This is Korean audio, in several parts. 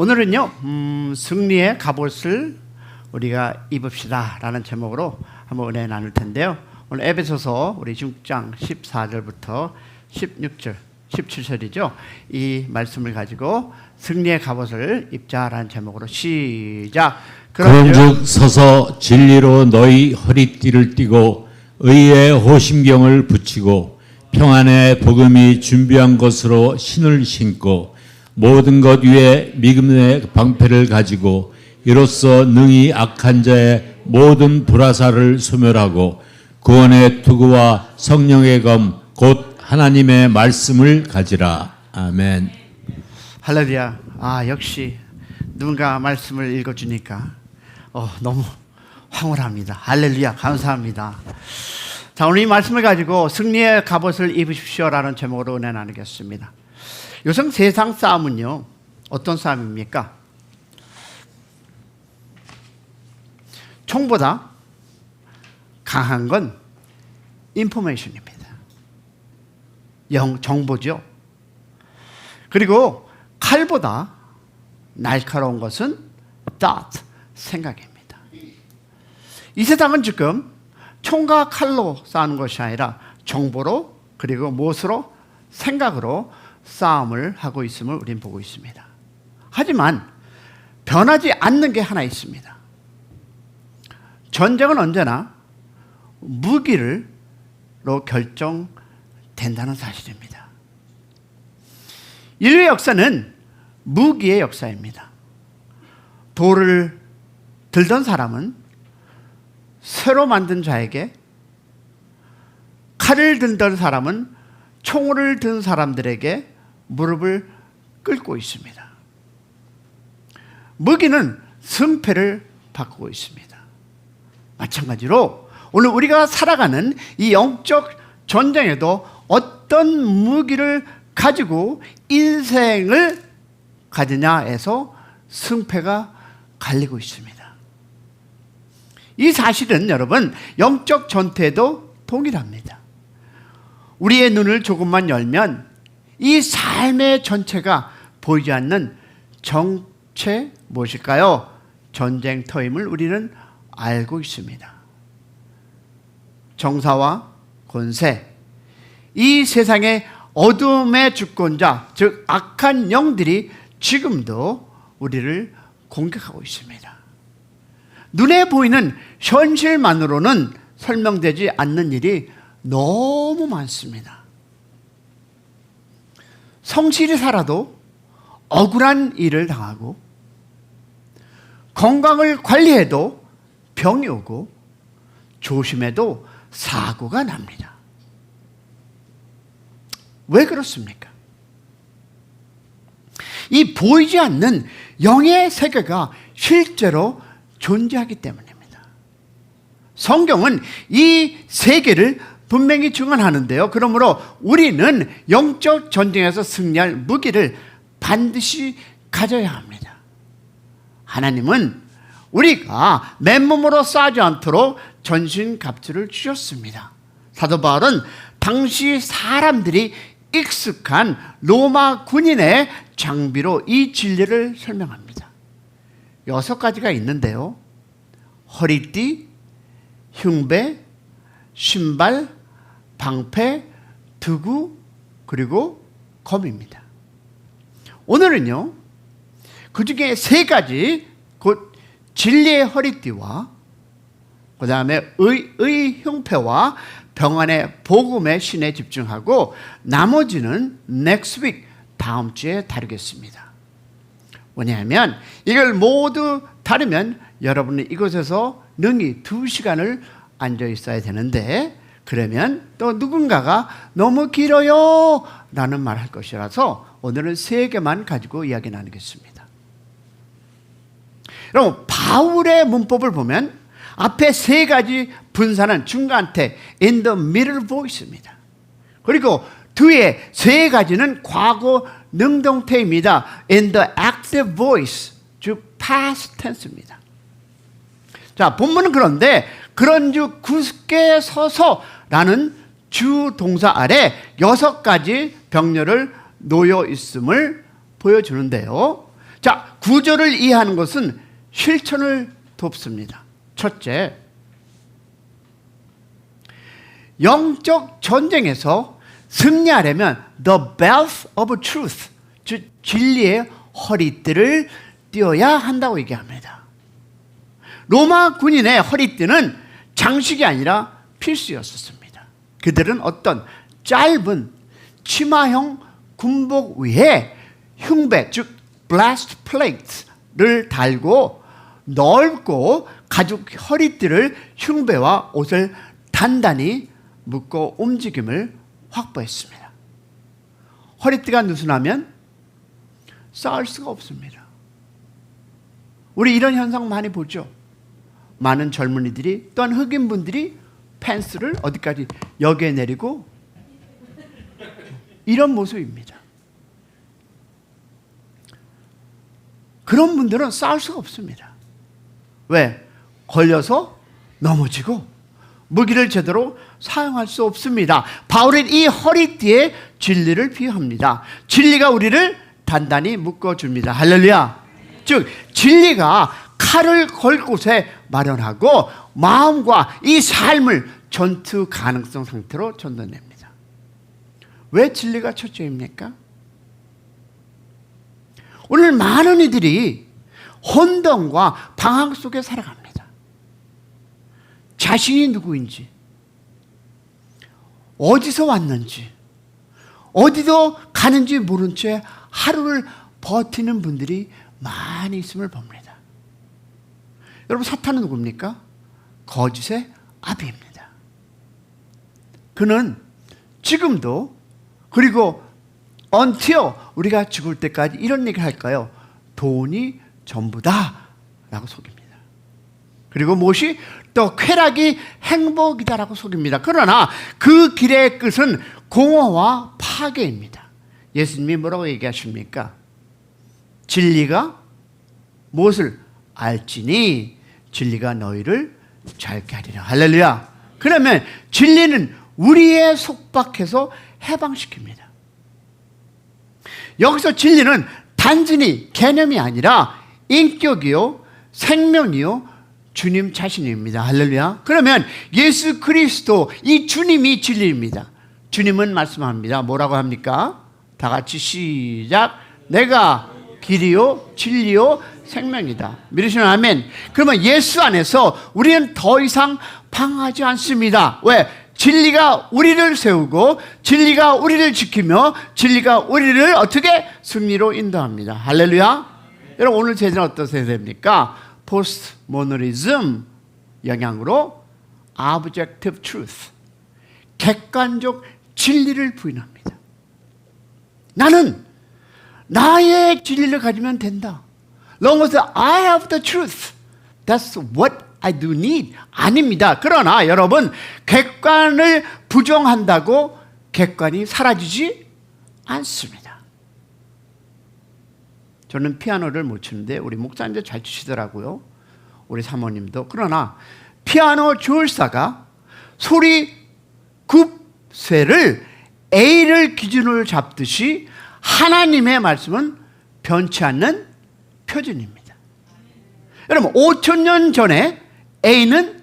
오늘은요 승리의 갑옷을 우리가 입읍시다 라는 제목으로 한번 은혜 나눌 텐데요. 오늘 에베소서 우리 6장 14절부터 16절 17절이죠. 이 말씀을 가지고 승리의 갑옷을 입자라는 제목으로 시작. 그런즉 서서 진리로 너희 허리띠를 띠고 의의 호심경을 붙이고 평안의 복음이 준비한 것으로 신을 신고 모든 것 위에 믿음의 방패를 가지고 이로써 능히 악한 자의 모든 불화살을 소멸하고 구원의 투구와 성령의 검 곧 하나님의 말씀을 가지라. 아멘. 할렐루야. 역시 누군가 말씀을 읽어주니까 너무 황홀합니다. 할렐루야. 감사합니다. 자, 오늘 이 말씀을 가지고 승리의 갑옷을 입으십시오라는 제목으로 은혜 나누겠습니다. 요즘 세상 싸움은요 어떤 싸움입니까? 총보다 강한 건 인포메이션입니다. 정보죠. 그리고 칼보다 날카로운 것은 thought, 생각입니다. 이 세상은 지금 총과 칼로 싸우는 것이 아니라 정보로 그리고 무엇으로? 생각으로 싸움을 하고 있음을 우리는 보고 있습니다. 하지만 변하지 않는 게 하나 있습니다. 전쟁은 언제나 무기로 결정된다는 사실입니다. 인류의 역사는 무기의 역사입니다. 돌을 들던 사람은 새로 만든 자에게, 칼을 들던 사람은 총을 든 사람들에게 무릎을 꿇고 있습니다. 무기는 승패를 바꾸고 있습니다. 마찬가지로 오늘 우리가 살아가는 이 영적 전쟁에도 어떤 무기를 가지고 인생을 가지냐에서 승패가 갈리고 있습니다. 이 사실은 여러분 영적 전투에도 동일합니다. 우리의 눈을 조금만 열면 이 삶의 전체가 보이지 않는 정체 무엇일까요? 전쟁터임을 우리는 알고 있습니다. 정사와 권세, 이 세상의 어둠의 주권자, 즉 악한 영들이 지금도 우리를 공격하고 있습니다. 눈에 보이는 현실만으로는 설명되지 않는 일이 너무 많습니다. 성실히 살아도 억울한 일을 당하고, 건강을 관리해도 병이 오고, 조심해도 사고가 납니다. 왜 그렇습니까? 이 보이지 않는 영의 세계가 실제로 존재하기 때문입니다. 성경은 이 세계를 분명히 증언하는데요. 그러므로 우리는 영적 전쟁에서 승리할 무기를 반드시 가져야 합니다. 하나님은 우리가 맨몸으로 싸지 않도록 전신갑주를 주셨습니다. 사도 바울은 당시 사람들이 익숙한 로마 군인의 장비로 이 진리를 설명합니다. 6가지가 있는데요. 허리띠, 흉배, 신발, 방패, 두구, 그리고 검입니다. 오늘은요 그 중에 3가지, 곧 진리의 허리띠와 그 다음에 의 흉패와 평안의 복음의 신에 집중하고 나머지는 next week, 다음 주에 다루겠습니다. 왜냐하면 이걸 모두 다루면 여러분은 이곳에서 능히 2시간을 앉아 있어야 되는데, 그러면 또 누군가가 너무 길어요 라는 말 할 것이라서 오늘은 3개만 가지고 이야기 나누겠습니다. 여러분, 바울의 문법을 보면 앞에 3가지 분사는 중간태 in the middle voice입니다. 그리고 뒤에 3가지는 과거 능동태입니다. in the active voice, 즉 past tense입니다. 자, 본문은 그런데 그런즉 굳게 서서라는 주 동사 아래 6가지 병렬을 놓여 있음을 보여주는데요. 자, 자, 구절을 이해하는 것은 실천을 돕습니다. 첫째, 영적 전쟁에서 승리하려면 the belt of truth, 즉 진리의 허리띠를 띄어야 한다고 얘기합니다. 로마 군인의 허리띠는 장식이 아니라 필수였었습니다. 그들은 어떤 짧은 치마형 군복 위에 흉배, 즉 breast plate를 달고 넓고 가죽 허리띠를 흉배와 옷을 단단히 묶어 움직임을 확보했습니다. 허리띠가 느슨하면 싸울 수가 없습니다. 우리 이런 현상 많이 보죠. 많은 젊은이들이 또한 흑인분들이 팬츠를 어디까지 여기에 내리고 이런 모습입니다. 그런 분들은 싸울 수가 없습니다. 왜? 걸려서 넘어지고 무기를 제대로 사용할 수 없습니다. 바울은 이 허리띠에 진리를 비유합니다. 진리가 우리를 단단히 묶어줍니다. 할렐루야. 즉 진리가 칼을 걸 곳에 마련하고 마음과 이 삶을 전투 가능성 상태로 전환됩니다. 왜 진리가 첫째입니까? 오늘 많은 이들이 혼돈과 방황 속에 살아갑니다. 자신이 누구인지, 어디서 왔는지, 어디도 가는지 모른 채 하루를 버티는 분들이 많이 있음을 봅니다. 여러분, 사탄은 누굽니까? 거짓의 아비입니다. 그는 지금도, 그리고 until 우리가 죽을 때까지 이런 얘기를 할까요? 돈이 전부다 라고 속입니다. 그리고 무엇이? 또 쾌락이 행복이다라고 속입니다. 그러나 그 길의 끝은 공허와 파괴입니다. 예수님이 뭐라고 얘기하십니까? 진리가 무엇을 알지니 진리가 너희를 자유케 하리라. 할렐루야. 그러면 진리는 우리의 속박해서 해방시킵니다. 여기서 진리는 단순히 개념이 아니라 인격이요, 생명이요, 주님 자신입니다. 할렐루야. 그러면 예수 그리스도, 이 주님이 진리입니다. 주님은 말씀합니다. 뭐라고 합니까? 다 같이 시작. 내가 길이요, 진리요, 생명이다. 믿으시면 아멘. 그러면 예수 안에서 우리는 더 이상 방황하지 않습니다. 왜? 진리가 우리를 세우고 진리가 우리를 지키며 진리가 우리를 어떻게 승리로 인도합니다. 할렐루야. 여러분, 오늘 제자는 어떤 세대입니까? 포스트 모더니즘 영향으로 objective truth, 객관적 진리를 부인합니다. 나는 나의 진리를 가지면 된다. Long as I have the truth, that's what I do need. 아닙니다. 그러나 여러분, 객관을 부정한다고 객관이 사라지지 않습니다. 저는 피아노를 못 치는데 우리 목사님도 잘 치시더라고요. 우리 사모님도. 그러나 피아노 조율사가 소리 굽쇠를 A를 기준으로 잡듯이 하나님의 말씀은 변치 않는 표준입니다. 여러분, 5,000년 전에 A는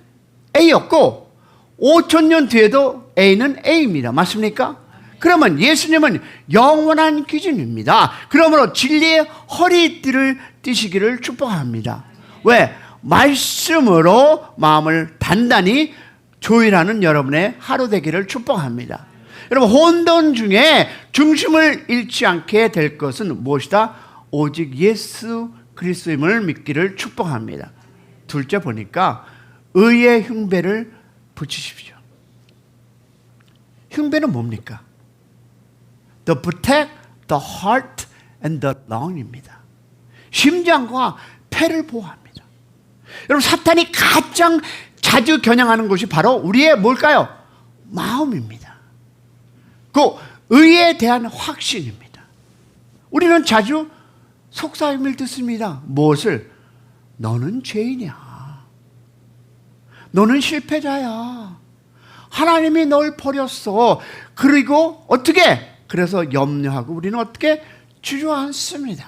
A였고 5,000년 뒤에도 A는 A입니다. 맞습니까? 그러면 예수님은 영원한 기준입니다. 그러므로 진리의 허리띠를 띠시기를 축복합니다. 왜? 말씀으로 마음을 단단히 조율하는 여러분의 하루 되기를 축복합니다. 여러분, 혼돈 중에 중심을 잃지 않게 될 것은 무엇이다? 오직 예수 그리스도임을 믿기를 축복합니다. 둘째 보니까 의의 흉배를 붙이십시오. 흉배는 뭡니까? To protect the heart and the lung입니다. 심장과 폐를 보호합니다. 여러분, 사탄이 가장 자주 겨냥하는 것이 바로 우리의 뭘까요? 마음입니다. 그 의에 대한 확신입니다. 우리는 자주 속삭임을 듣습니다. 무엇을? 너는 죄인이야. 너는 실패자야. 하나님이 널 버렸어. 그리고 어떻게? 그래서 염려하고 우리는 어떻게? 주저앉습니다.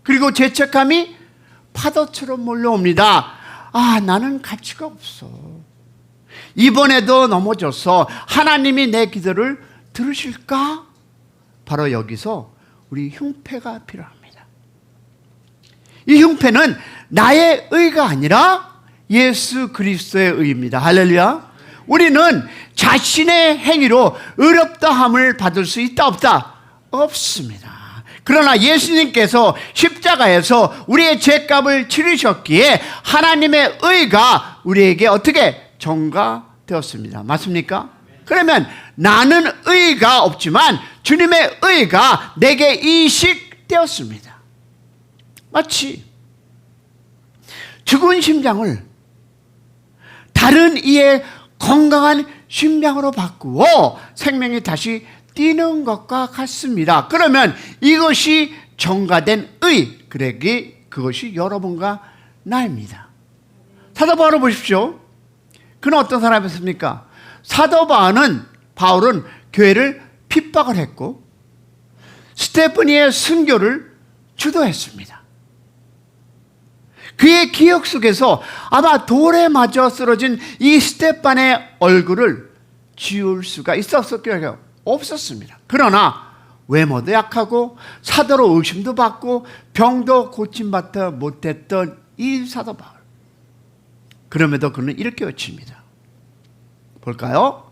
그리고 죄책감이 파도처럼 몰려옵니다. 아, 나는 가치가 없어. 이번에도 넘어져서 하나님이 내 기도를 들으실까? 바로 여기서 우리 흉패가 필요합니다. 이 흉패는 나의 의가 아니라 예수 그리스도의 의입니다. 할렐루야. 우리는 자신의 행위로 의롭다함을 받을 수 있다 없다? 없습니다. 그러나 예수님께서 십자가에서 우리의 죄값을 치르셨기에 하나님의 의가 우리에게 어떻게 전가되었습니다. 맞습니까? 그러면 나는 의가 없지만 주님의 의가 내게 이식되었습니다. 마치 죽은 심장을 다른 이의 건강한 심장으로 바꾸어 생명이 다시 뛰는 것과 같습니다. 그러면 이것이 전가된 의, 그것이 여러분과 나입니다. 사도 바울을 보십시오. 그는 어떤 사람이었습니까? 사도 바울은 교회를 핍박을 했고 스테파니의 순교를 주도했습니다. 그의 기억 속에서 아마 돌에 맞아 쓰러진 이 스테판의 얼굴을 지울 수가 있었을까요? 없었습니다. 그러나 외모도 약하고 사도로 의심도 받고 병도 고침받지 못했던 이 사도 바울. 그럼에도 그는 이렇게 외칩니다. 볼까요?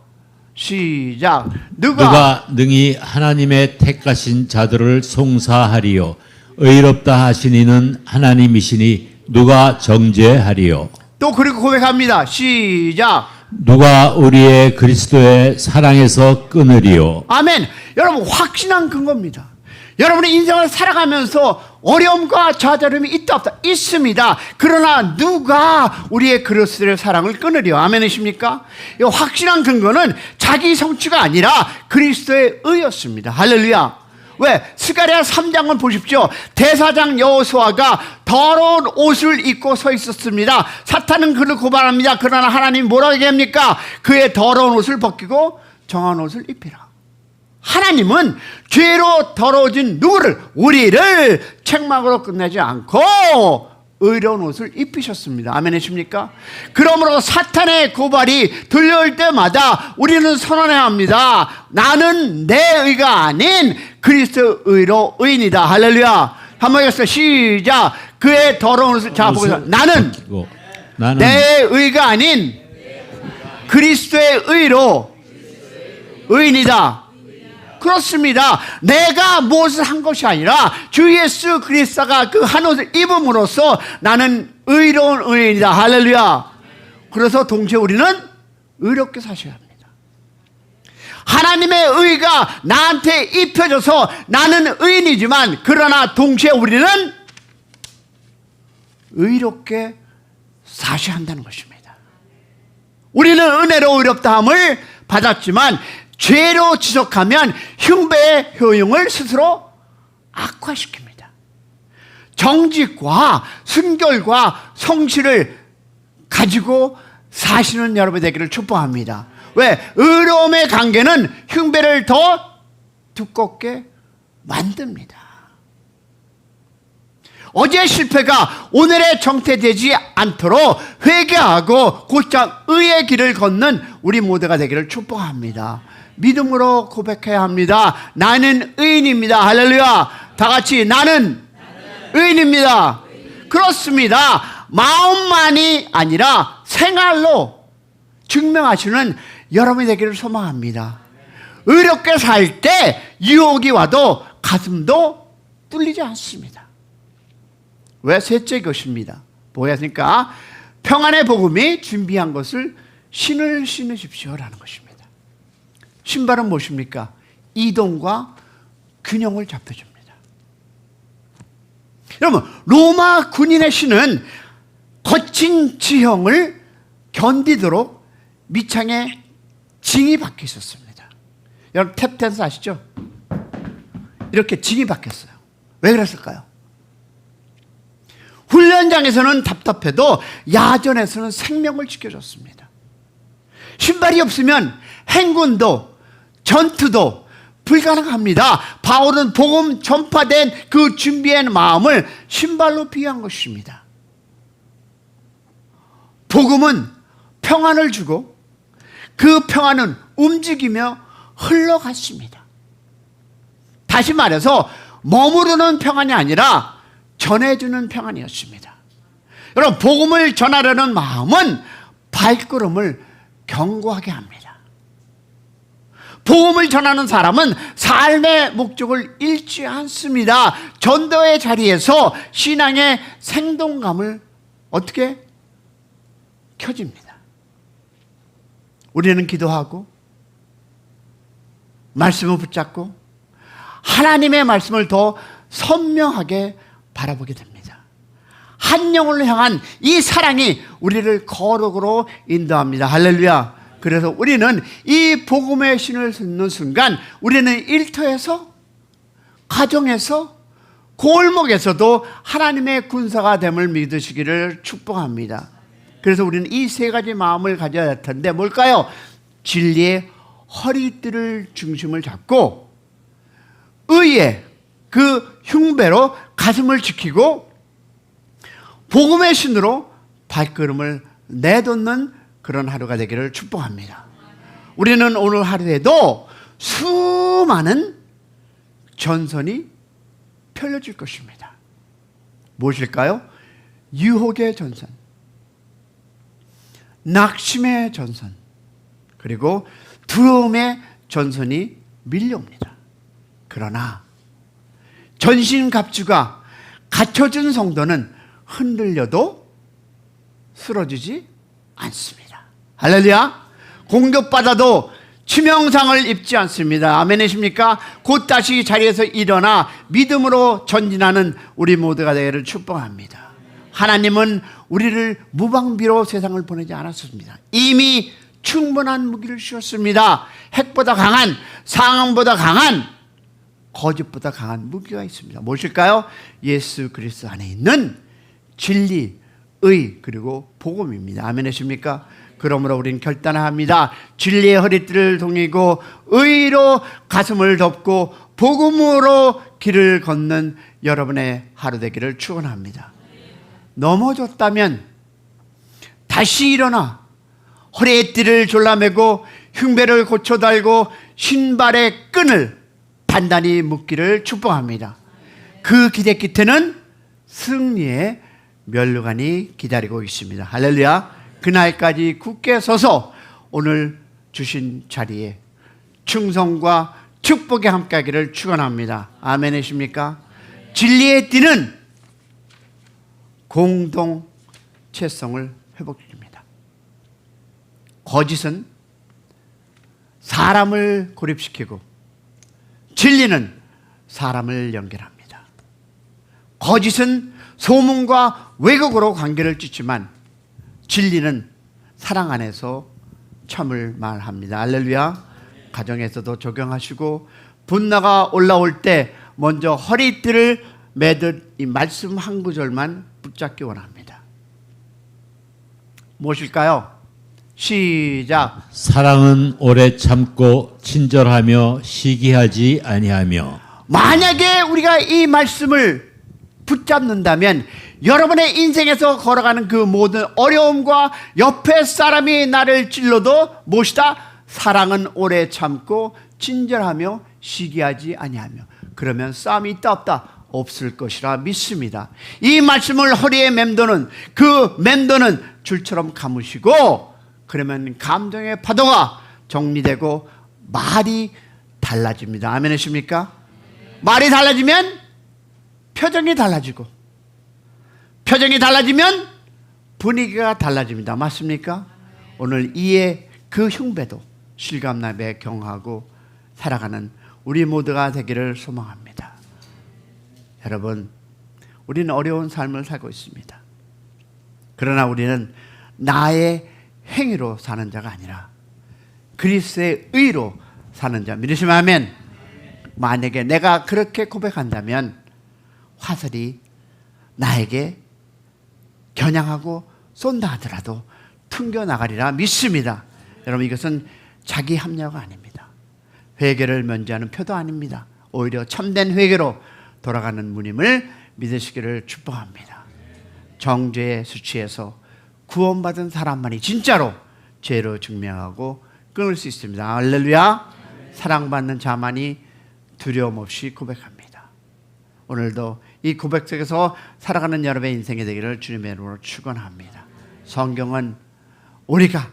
시작. 누가 능히 하나님의 택하신 자들을 송사하리요 의롭다 하신 이는 하나님이시니 누가 정죄하리요. 또 그리고 고백합니다. 시작. 누가 우리의 그리스도의 사랑에서 끊으리요. 아멘. 여러분, 확신한 근거입니다. 여러분의 인생을 살아가면서 어려움과 좌절함이 있다 없다? 있습니다. 그러나 누가 우리의 그리스도의 사랑을 끊으리요? 아멘이십니까? 이 확신한 근거는 자기 성취가 아니라 그리스도의 의였습니다. 할렐루야. 왜? 스가랴 3장을 보십시오. 대사장 여호수아가 더러운 옷을 입고 서 있었습니다. 사탄은 그를 고발합니다. 그러나 하나님 뭐라고 얘기합니까? 그의 더러운 옷을 벗기고 정한 옷을 입히라. 하나님은 죄로 더러워진 누구를? 우리를 책망으로 끝내지 않고 의로운 옷을 입히셨습니다. 아멘이십니까? 그러므로 사탄의 고발이 들려올 때마다 우리는 선언해야 합니다. 나는 내 의가 아닌 그리스도 의로 의인이다. 할렐루야. 한번 해보겠습니다. 시작. 그의 더러운 옷을 보세요. 나는 내 의가 아닌 그리스도의 의로 의인이다. 그렇습니다. 내가 무엇을 한 것이 아니라 주 예수 그리스도가 그 한 옷을 입음으로써 나는 의로운 의인이다. 할렐루야. 그래서 동시에 우리는 의롭게 사셔야 합니다. 하나님의 의가 나한테 입혀져서 나는 의인이지만 그러나 동시에 우리는 의롭게 사셔야 한다는 것입니다. 우리는 은혜로 의롭다함을 받았지만 죄로 지속하면 흉배의 효용을 스스로 악화시킵니다. 정직과 순결과 성실을 가지고 사시는 여러분 되기를 축복합니다. 왜? 의로움의 관계는 흉배를 더 두껍게 만듭니다. 어제의 실패가 오늘의 정퇴되지 않도록 회개하고 곧장 의의 길을 걷는 우리 모두가 되기를 축복합니다. 믿음으로 고백해야 합니다. 나는 의인입니다. 할렐루야. 다 같이 나는 의인입니다. 그렇습니다. 마음만이 아니라 생활로 증명하시는 여러분이 되기를 소망합니다. 의롭게 살 때 유혹이 와도 가슴도 뚫리지 않습니다. 왜? 셋째 것입니다. 뭐였습니까? 평안의 복음이 준비한 것을 신을 신으십시오라는 것입니다. 신발은 무엇입니까? 이동과 균형을 잡혀줍니다. 여러분, 로마 군인의 신은 거친 지형을 견디도록 밑창에 징이 박혀 있었습니다. 여러분 탭댄스 아시죠? 이렇게 징이 박혔어요. 왜 그랬을까요? 훈련장에서는 답답해도 야전에서는 생명을 지켜줬습니다. 신발이 없으면 행군도 전투도 불가능합니다. 바울은 복음 전파된 그 준비한 마음을 신발로 비유한 것입니다. 복음은 평안을 주고 그 평안은 움직이며 흘러갔습니다. 다시 말해서 머무르는 평안이 아니라 전해주는 평안이었습니다. 여러분, 복음을 전하려는 마음은 발걸음을 견고하게 합니다. 복음을 전하는 사람은 삶의 목적을 잃지 않습니다. 전도의 자리에서 신앙의 생동감을 어떻게 켜집니다. 우리는 기도하고 말씀을 붙잡고 하나님의 말씀을 더 선명하게 바라보게 됩니다. 한 영혼을 향한 이 사랑이 우리를 거룩으로 인도합니다. 할렐루야. 그래서 우리는 이 복음의 신을 듣는 순간 우리는 일터에서, 가정에서, 골목에서도 하나님의 군사가 됨을 믿으시기를 축복합니다. 그래서 우리는 이 세 가지 마음을 가져야 할 텐데 뭘까요? 진리의 허리띠를 중심을 잡고 의의 그 흉배로 가슴을 지키고 복음의 신으로 발걸음을 내딛는 그런 하루가 되기를 축복합니다. 우리는 오늘 하루에도 수많은 전선이 펼쳐질 것입니다. 무엇일까요? 유혹의 전선, 낙심의 전선, 그리고 두려움의 전선이 밀려옵니다. 그러나 전신갑주가 갖춰진 성도는 흔들려도 쓰러지지 않습니다. 할렐루야. 공격받아도 치명상을 입지 않습니다. 아멘이십니까? 곧 다시 자리에서 일어나 믿음으로 전진하는 우리 모두가 되기를 축복합니다. 하나님은 우리를 무방비로 세상을 보내지 않았습니다. 이미 충분한 무기를 주셨습니다. 핵보다 강한, 상황보다 강한, 거짓보다 강한 무기가 있습니다. 무엇일까요? 예수 그리스도 안에 있는 진리, 의, 그리고 복음입니다. 아멘이십니까? 그러므로 우리는 결단합니다. 진리의 허리띠를 동이고 의로 가슴을 덮고 복음으로 길을 걷는 여러분의 하루 되기를 축원합니다. 넘어졌다면 다시 일어나 허리에 띠를 졸라매고 흉배를 고쳐 달고 신발의 끈을 단단히 묶기를 축복합니다. 그 기대 끝에는 승리의 면류관이 기다리고 있습니다. 할렐루야. 그날까지 굳게 서서 오늘 주신 자리에 충성과 축복에 함께하기를 축원합니다. 아멘이십니까? 진리의 띠는 공동체성을 회복시킵니다. 거짓은 사람을 고립시키고 진리는 사람을 연결합니다. 거짓은 소문과 왜곡으로 관계를 찢지만 진리는 사랑 안에서 참을 말합니다. 할렐루야. 가정에서도 적용하시고 분노가 올라올 때 먼저 허리띠를 매듯 이 말씀 한 구절만 붙잡기 원합니다. 무엇일까요? 시작. 사랑은 오래 참고 친절하며 시기하지 아니하며. 만약에 우리가 이 말씀을 붙잡는다면 여러분의 인생에서 걸어가는 그 모든 어려움과 옆에 사람이 나를 찔러도 무엇이다? 사랑은 오래 참고 친절하며 시기하지 아니하며. 그러면 싸움이 있다 없다? 없을 것이라 믿습니다. 이 말씀을 허리에 맴도는 그 맴도는 줄처럼 감으시고 그러면 감정의 파도가 정리되고 말이 달라집니다. 아멘이십니까? 말이 달라지면 표정이 달라지고 표정이 달라지면 분위기가 달라집니다. 맞습니까? 오늘 이에 그 흉배도 실감나게 경하고 살아가는 우리 모두가 되기를 소망합니다. 여러분, 우리는 어려운 삶을 살고 있습니다. 그러나 우리는 나의 행위로 사는 자가 아니라 그리스도의 의로 사는 자. 믿으시면 아멘. 만약에 내가 그렇게 고백한다면 화살이 나에게 겨냥하고 쏜다 하더라도 튕겨나가리라 믿습니다. 여러분, 이것은 자기 합리화가 아닙니다. 회개를 면제하는 표도 아닙니다. 오히려 참된 회개로 돌아가는 문임을 믿으시기를 축복합니다. 정죄의 수치에서 구원받은 사람만이 진짜로 죄로 증명하고 끊을 수 있습니다. 할렐루야. 사랑받는 자만이 두려움 없이 고백합니다. 오늘도 이 고백 속에서 살아가는 여러분의 인생이 되기를 주님의 이름으로 축원합니다. 성경은 우리가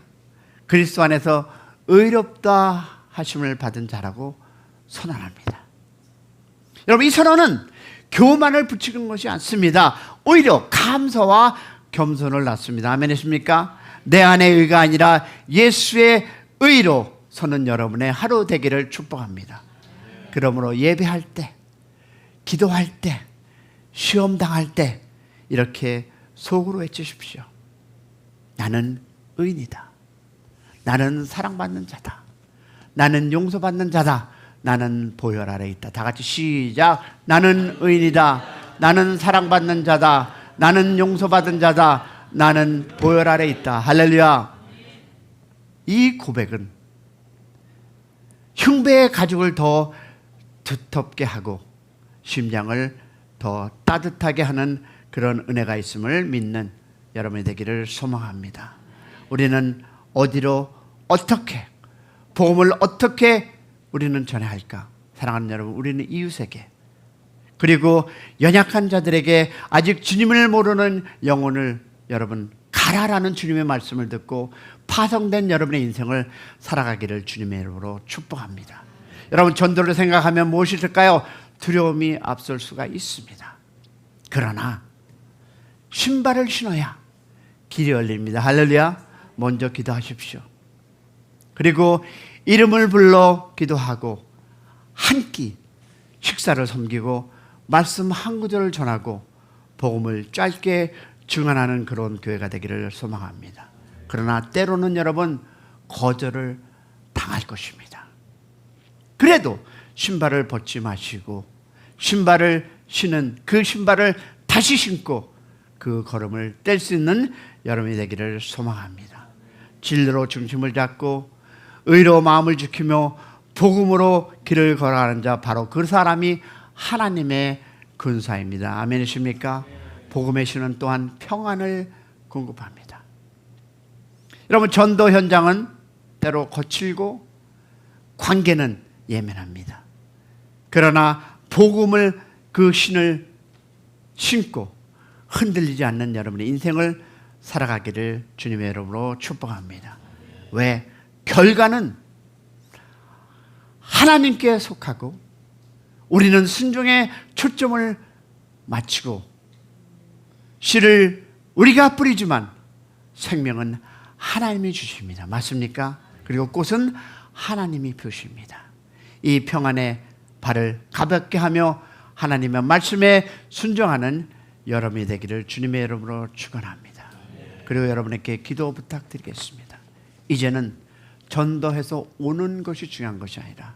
그리스도 안에서 의롭다 하심을 받은 자라고 선언합니다. 여러분, 이 선언은 교만을 부추기는 것이 않습니다. 오히려 감사와 겸손을 낳습니다. 아멘이십니까? 내 안의 의가 아니라 예수의 의로 서는 여러분의 하루 되기를 축복합니다. 그러므로 예배할 때, 기도할 때, 시험 당할 때 이렇게 속으로 외치십시오. 나는 의인이다. 나는 사랑받는 자다. 나는 용서받는 자다. 나는 보혈 아래 있다. 다 같이 시작. 나는 의인이다. 나는 사랑받는 자다. 나는 용서받은 자다. 나는 보혈 아래 있다. 할렐루야. 이 고백은 흉배의 가죽을 더 두텁게 하고 심장을 더 따뜻하게 하는 그런 은혜가 있음을 믿는 여러분이 되기를 소망합니다. 우리는 어디로 어떻게 복음을 어떻게 우리는 전해야 할까? 사랑하는 여러분, 우리는 이웃에게 그리고 연약한 자들에게 아직 주님을 모르는 영혼을 여러분 가라라는 주님의 말씀을 듣고 파송된 여러분의 인생을 살아가기를 주님의 이름으로 축복합니다. 여러분, 전도를 생각하면 무엇이 있을까요? 두려움이 앞설 수가 있습니다. 그러나 신발을 신어야 길이 열립니다. 할렐루야. 먼저 기도하십시오. 그리고 이름을 불러 기도하고 한 끼 식사를 섬기고 말씀 한 구절을 전하고 복음을 짧게 증언하는 그런 교회가 되기를 소망합니다. 그러나 때로는 여러분 거절을 당할 것입니다. 그래도 신발을 벗지 마시고 신발을 신은 그 신발을 다시 신고 그 걸음을 뗄 수 있는 여러분이 되기를 소망합니다. 진리로 중심을 잡고 의로 마음을 지키며 복음으로 길을 걸어가는 자, 바로 그 사람이 하나님의 군사입니다. 아멘이십니까? 복음의 신은 또한 평안을 공급합니다. 여러분, 전도 현장은 때로 거칠고 관계는 예민합니다. 그러나 복음을 그 신을 신고 흔들리지 않는 여러분의 인생을 살아가기를 주님의 이름으로 축복합니다. 왜? 결과는 하나님께 속하고 우리는 순종에 초점을 맞추고 씨를 우리가 뿌리지만 생명은 하나님이 주십니다. 맞습니까? 그리고 꽃은 하나님이 피우십니다. 이 평안의 발을 가볍게 하며 하나님의 말씀에 순종하는 여러분이 되기를 주님의 이름으로 축원합니다. 그리고 여러분에게 기도 부탁드리겠습니다. 이제는 전도해서 오는 것이 중요한 것이 아니라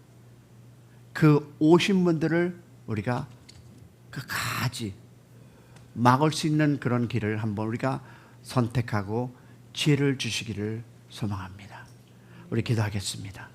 그 오신 분들을 우리가 끝까지 막을 수 있는 그런 길을 한번 우리가 선택하고 지혜를 주시기를 소망합니다. 우리 기도하겠습니다.